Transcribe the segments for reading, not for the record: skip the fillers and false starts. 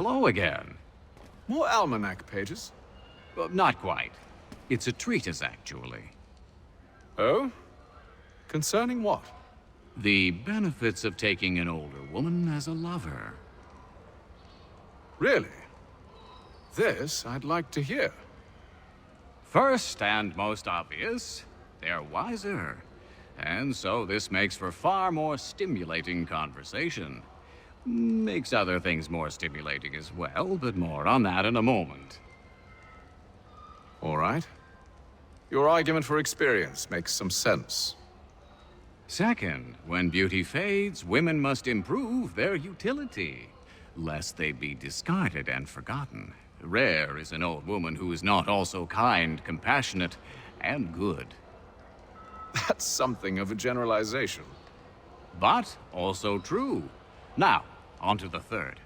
Hello again. More almanac pages? Well, not quite. It's a treatise, actually. Oh? Concerning what? The benefits of taking an older woman as a lover. Really? This I'd like to hear. First and most obvious, they're wiser. And so this makes for far more stimulating conversation. Makes other things more stimulating as well, but more on that in a moment. All right. Your argument for experience makes some sense. Second, when beauty fades, women must improve their utility, lest they be discarded and forgotten. Rare is an old woman who is not also kind, compassionate, and good. That's something of a generalization. But also true. Now, on to the third.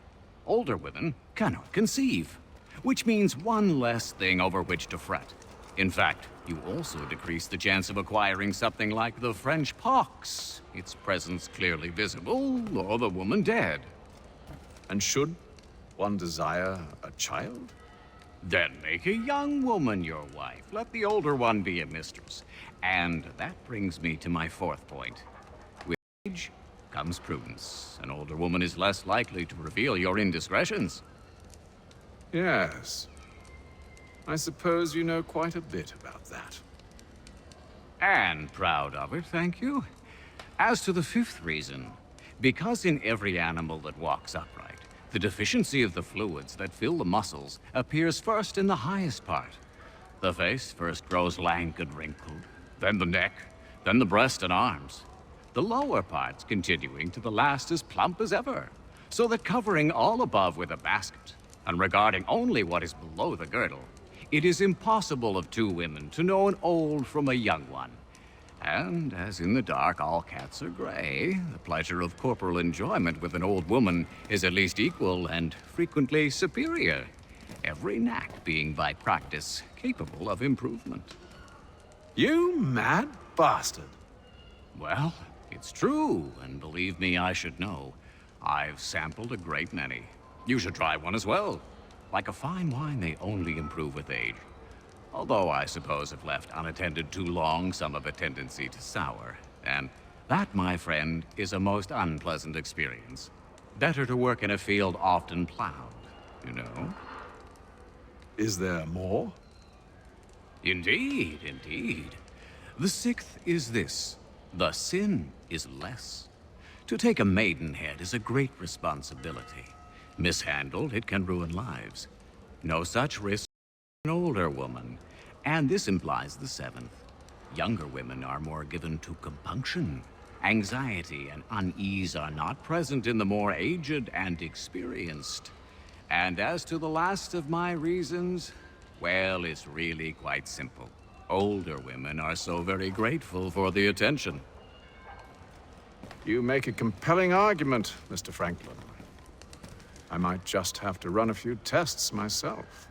Older women cannot conceive, which means one less thing over which to fret. In fact, you also decrease the chance of acquiring something like the French pox, its presence clearly visible, or the woman dead. And should one desire a child? Then make a young woman your wife. Let the older one be a mistress. And that brings me to my fourth point. With age comes prudence. An older woman is less likely to reveal your indiscretions. Yes. I suppose you know quite a bit about that. And proud of it, thank you. As to the fifth reason, because in every animal that walks upright, the deficiency of the fluids that fill the muscles appears first in the highest part. The face first grows lank and wrinkled, then the neck, then the breast and arms. The lower parts continuing to the last as plump as ever, so that covering all above with a basket, and regarding only what is below the girdle, it is impossible of two women to know an old from a young one. And as in the dark all cats are gray, the pleasure of corporal enjoyment with an old woman is at least equal and frequently superior, every knack being by practice capable of improvement. You mad bastard. Well, it's true, and believe me, I should know. I've sampled a great many. You should try one as well. Like a fine wine, they only improve with age. Although I suppose if left unattended too long, some have a tendency to sour. And that, my friend, is a most unpleasant experience. Better to work in a field often plowed, you know? Is there more? Indeed, indeed. The sixth is this. The sin is less. To take a maidenhead is a great responsibility. Mishandled, it can ruin lives. No such risk for an older woman. And this implies the seventh. Younger women are more given to compunction. Anxiety and unease are not present in the more aged and experienced. And as to the last of my reasons, well, it's really quite simple. Older women are so very grateful for the attention. You make a compelling argument, Mr. Franklin. I might just have to run a few tests myself.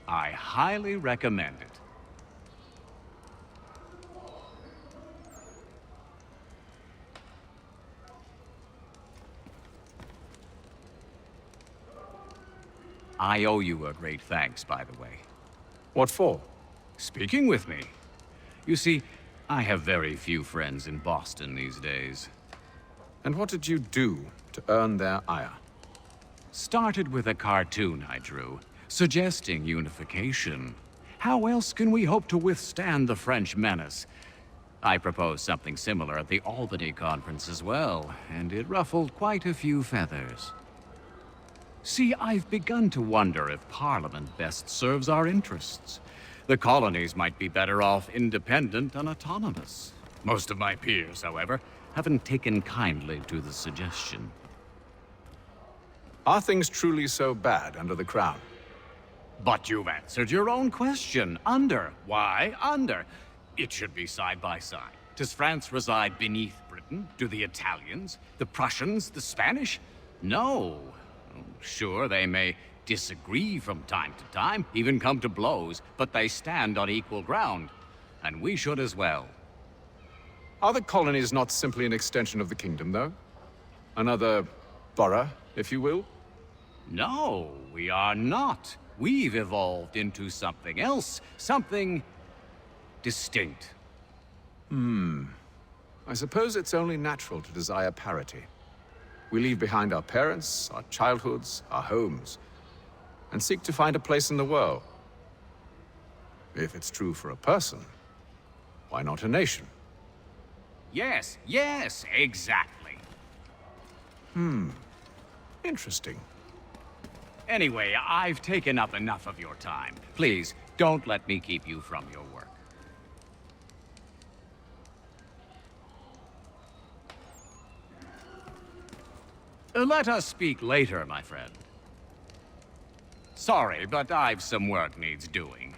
I highly recommend it. I owe you a great thanks, by the way. What for? Speaking with me. You see, I have very few friends in Boston these days. And what did you do to earn their ire? Started with a cartoon I drew, suggesting unification. How else can we hope to withstand the French menace? I proposed something similar at the Albany conference as well, and it ruffled quite a few feathers. See, I've begun to wonder if Parliament best serves our interests. The colonies might be better off independent and autonomous. Most of my peers, however, haven't taken kindly to the suggestion. Are things truly so bad under the Crown? But you've answered your own question. Under. Why under? It should be side by side. Does France reside beneath Britain? Do the Italians, the Prussians, the Spanish? No. Sure, they may disagree from time to time, even come to blows, but they stand on equal ground. And we should as well. Are the colonies not simply an extension of the kingdom, though? Another borough, if you will? No, we are not. We've evolved into something else, something distinct. I suppose it's only natural to desire parity. We leave behind our parents, our childhoods, our homes, and seek to find a place in the world. If it's true for a person, why not a nation? Yes, yes, exactly. Interesting. Anyway, I've taken up enough of your time. Please, don't let me keep you from your work. Let us speak later, my friend. Sorry, but I've some work needs doing.